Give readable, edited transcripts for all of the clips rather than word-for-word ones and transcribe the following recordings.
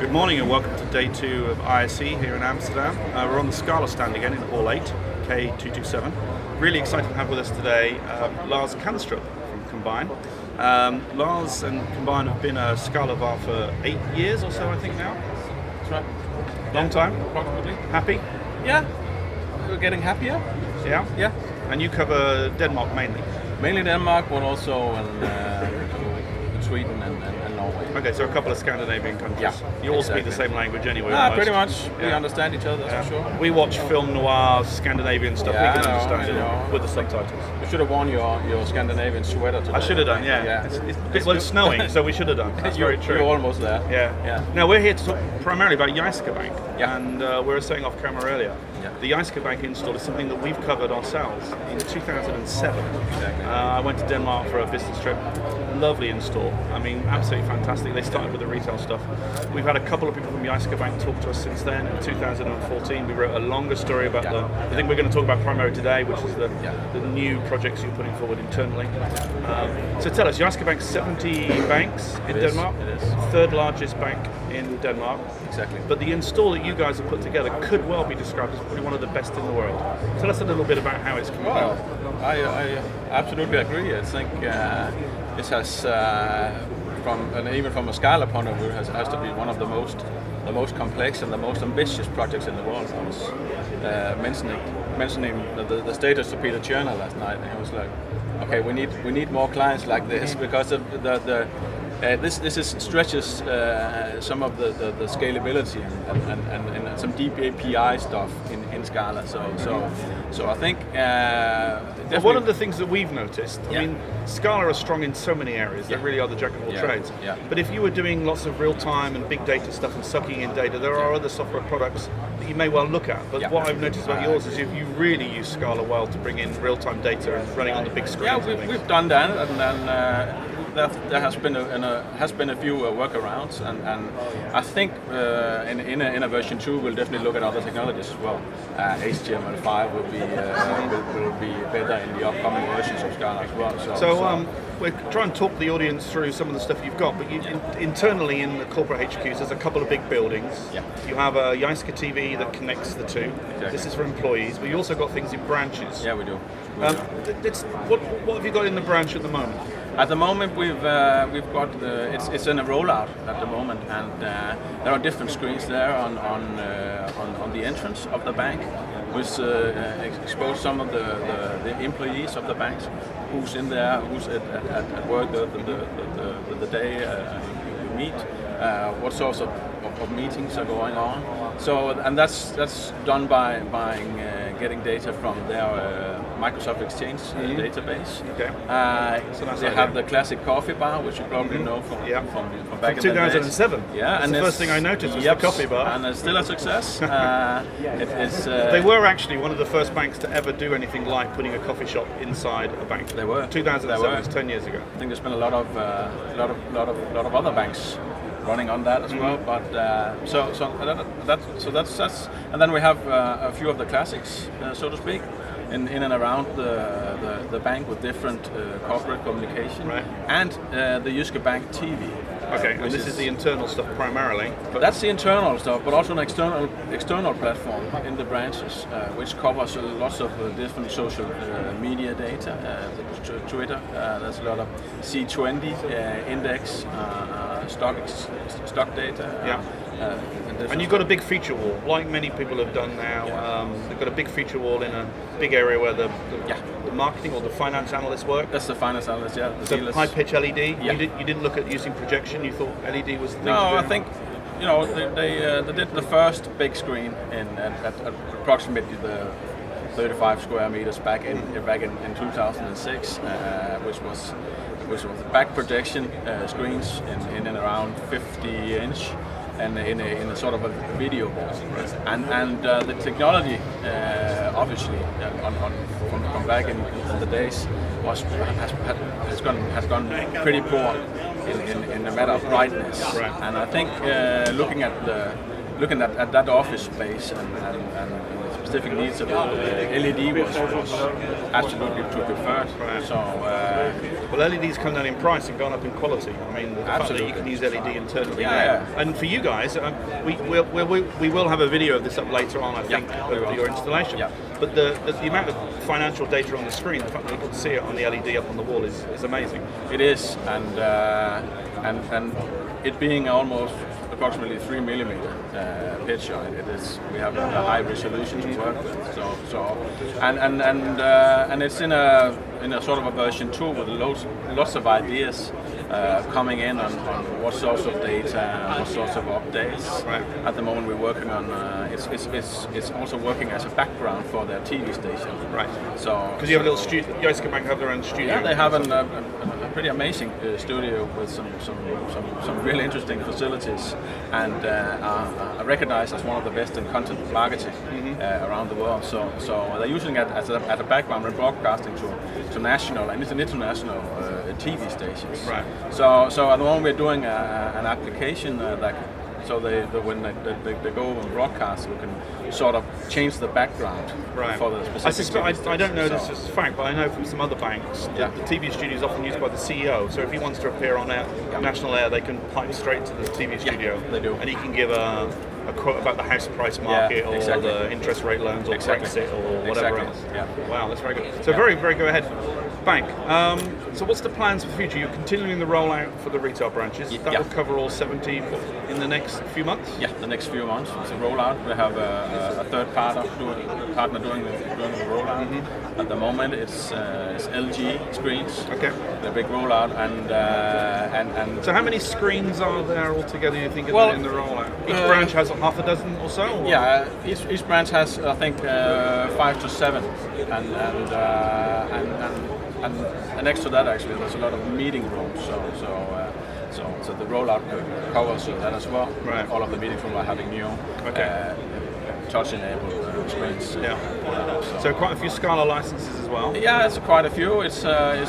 Good morning and welcome to day 2 of ISE here in Amsterdam. We're on the Scala stand again in Hall 8, K227. Really excited to have with us today Lars Kanstrup from Combine. Lars and Combine have been a Scala VAR for 8 years or so, I think now. That's right. Long time? Approximately. Happy? Yeah. We're getting happier. Yeah? Yeah. And you cover Denmark mainly? Mainly Denmark, but also in Sweden and Norway. Okay, so a couple of Scandinavian countries. Yeah, You all exactly. speak the same language anyway. Pretty much. We Yeah. understand each other, that's for sure. We watch film noir, Scandinavian stuff, Yeah, we can I know, understand I it know. with the subtitles. You should have worn your Scandinavian sweater today. I should have done, yeah. It's snowing, so we should have done. That's very true. You're almost there. Yeah. Now we're here to talk primarily about Jyske Bank, Yeah. and we were saying off camera earlier. Yeah. The Jyske Bank install is something that we've covered ourselves in 2007. Exactly. I went to Denmark for a business trip. Lovely install. I mean, absolutely fantastic. They started with the retail stuff. We've had a couple of people from Jyske Bank talk to us since then. In 2014, we wrote a longer story about the thing we're going to talk about primarily today, which is the new projects you're putting forward internally. So tell us, Jyske Bank, 70 banks in Denmark. It is. Third largest bank in Denmark. Exactly. But the install that you guys have put together could well be described as probably one of the best in the world. Tell us a little bit about how it's come Well, about. I absolutely agree. I think this has, even from a Scala point of view, has to be one of the most complex and the most ambitious projects in the world. I was mentioning the status to Peter Tjerner last night, and he was like, "Okay, we need more clients like this because of this stretches some of the scalability and some deep API stuff in Scala. So I think One of the things that we've noticed, I mean, Scala are strong in so many areas. They really are the jack of all trades. Yeah. But if you were doing lots of real-time and big data stuff and sucking in data, there are other software products that you may well look at. But what I've noticed about yours is you really use Scala well to bring in real-time data and running on the big screens. Yeah, we've done that, and there has been a few workarounds, and I think in a version 2 we'll definitely look at other technologies as well. HTML5 will be better in the upcoming versions of Scala as well. So we're trying to talk the audience through some of the stuff you've got, but internally in the corporate HQs, there's a couple of big buildings. Yeah. You have a Jyske TV that connects the two. Exactly. This is for employees, but you also got things in branches. Yeah, we do. What have you got in the branch at the moment? At the moment, we've got it's in a rollout at the moment, and there are different screens there on the entrance of the bank, which expose some of the employees of the banks, who's in there, who's at work the day you meet, what sorts of meetings are going on. So, and that's done by getting data from their Microsoft Exchange database. Okay. So they have the classic coffee bar, which you probably know from back in 2007. the day. Yeah, and the first thing I noticed was the coffee bar. And it's still a success. They were actually one of the first banks to ever do anything like putting a coffee shop inside a bank. They were. 2007 was 10 years ago. I think there's been a lot of other banks running on that as well, but so that's and then we have a few of the classics, so to speak, in and around the bank with different corporate communication, and the Jyske Bank TV. Okay, and this is the internal stuff primarily. But that's the internal stuff, but also an external platform in the branches, which covers lots of different social media data. Twitter, there's a lot of C20 index, stock data. And you've got a big feature wall, like many people have done now. They've got a big feature wall in a big area where the marketing or the finance analysts work. That's the finance analyst, yeah. So high pitch LED. Yeah. You didn't look at using projection. You thought LED was the thing No, to do? I think they did the first big screen at approximately the 35 square meters back in 2006, which was back projection screens in and around 50-inch. And in a sort of a video wall, and the technology, obviously, from back in the days, has gone pretty poor in the matter of brightness. And I think looking at that office space and specific needs of LED was absolutely to preferred. Right. So well, LEDs come down in price and gone up in quality. I mean, the fact that you can use LED internally. Yeah. And for you guys, we will have a video of this up later on, I think, of your installation. Yeah. But the amount of financial data on the screen, the fact that you can see it on the LED up on the wall is amazing. it is, and it being almost approximately 3 millimeter pitch, it is. We have a high resolution to work with. So and it's in a sort of a version 2 with lots of ideas coming in on what sorts of data and what sorts of updates. Right. At the moment, we're working on. It's also working as a background for their TV station. Right. So Because you have a little studio, Jyske Bank have their own studio. yeah, they have a pretty amazing studio with some really interesting facilities, and are recognized as one of the best in content marketing around the world. So they're using it as a background and broadcasting to national and international TV stations. Right. So at the moment we're doing an application that. So when they go and broadcast, we can sort of change the background for the specific. I don't know this as a fact, but I know from some other banks that the TV studio is often used by the CEO. So if he wants to appear on national air, they can pipe straight to the TV studio. Yeah, they do. And he can give a quote about the house price market or the interest rate loans or Brexit or whatever else. Yeah. Wow, that's very good. So very go ahead. Bank. So what's the plans for the future? You're continuing the rollout for the retail branches. That will cover all 70 in the next few months? Yeah, the next few months. It's a rollout. We have a third partner doing the rollout. At the moment, it's LG screens. Okay. The big rollout, and so how many screens are there altogether? You think in the rollout? Each branch has half a dozen or so. Or? Yeah, each branch has I think 5 to 7, and next to that actually there's a lot of meeting rooms. So the rollout covers that as well. Right. All of the meeting rooms are having new touch-enabled screens. So quite a few Scala licenses as well. Yeah, it's quite a few. It's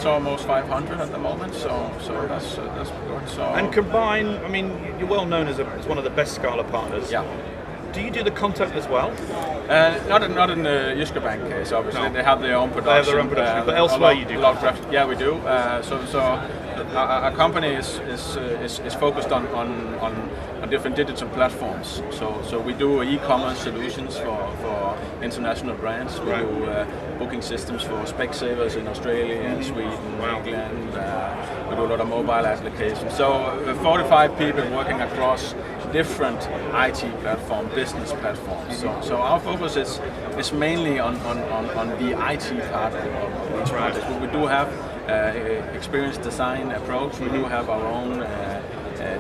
almost 500 at the moment. So that's good. So and combine. I mean, you're well known as one of the best Scala partners. Yeah. Do you do the content as well? Not in the Jyske Bank case, obviously. No. They have their own production. They have their own production, but elsewhere you do. Yeah, we do. So our company is focused on different digital platforms. So we do e-commerce solutions for international brands. We do booking systems for Specsavers in Australia and Sweden, England. We do a lot of mobile applications. So 45 people working across different IT platform, business platforms. So our focus is mainly on the IT part of these projects. We do have experienced design approach. We do have our own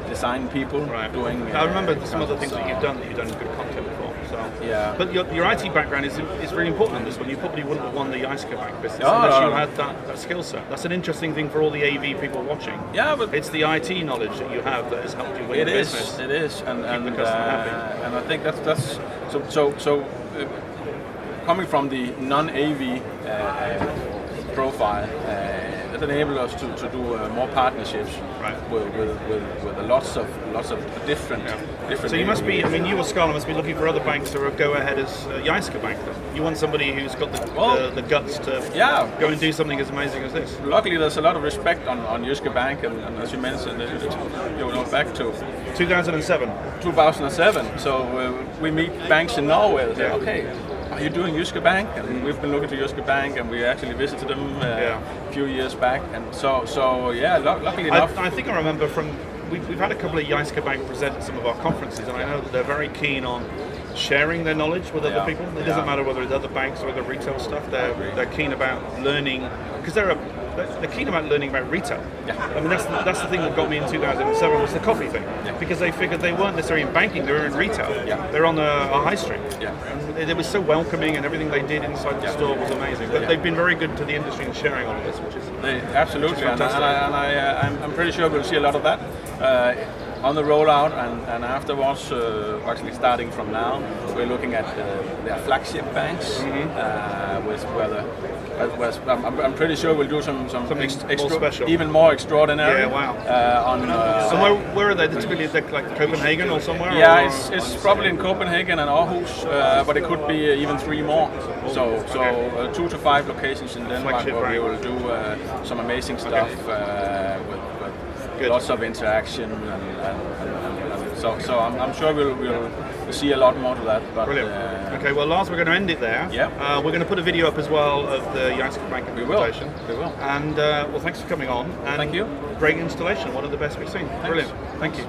design people doing. I remember some other things that you've done good content for. So yeah. But your IT background is really important on this one. You probably wouldn't have won the Jyske Bank business unless you had that skill set. That's an interesting thing for all the AV people watching. Yeah, but it's the IT knowledge that you have that has helped you win the business. It is, and the customer happy. And I think that's so. Coming from the non-AV profile, it enables us to do more partnerships with lots of different. So you must be. I mean, you or Scala must be looking for other banks to go ahead as Jyske Bank. Then you want somebody who's got the guts to go and do something as amazing as this. Luckily, there's a lot of respect on Jyske Bank, and as you mentioned, back to 2007. 2007. So we meet banks in Norway. Say, okay. Are you doing Jyske Bank? And we've been looking to Jyske Bank, and we actually visited them a few years back. And so luckily enough. I think I remember we've had a couple of Jyske Bank present at some of our conferences, and I know that they're very keen on sharing their knowledge with other people. It doesn't matter whether it's other banks or other retail stuff. They're keen about learning because they're keen about learning about retail. Yeah. I mean that's the thing that got me in 2007 was the coffee thing. Yeah. Because they figured they weren't necessarily in banking, they were in retail. Yeah. They're on a high street. Yeah. And it was so welcoming, and everything they did inside the store was amazing. But they've been very good to the industry in sharing all of this, which is absolutely. And I'm pretty sure we'll see a lot of that. on the rollout, and afterwards, actually starting from now, we're looking at their flagship banks, with I'm pretty sure we'll do something more special, even more extraordinary. Yeah, wow. On so where are they? Typically, like Copenhagen or somewhere? Yeah, or? It's probably in Copenhagen and Aarhus, but it could be even 3 more. So 2 to 5 locations in Denmark where we will do some amazing stuff with lots of interaction, and so I'm sure we'll see a lot more to that. But, brilliant. Okay, well, Lars, we're going to end it there. Yeah. We're going to put a video up as well of the Jyske Bank implementation. We will. And well, thanks for coming on. And thank you. Great installation. One of the best we've seen. Thanks. Brilliant. Thank you.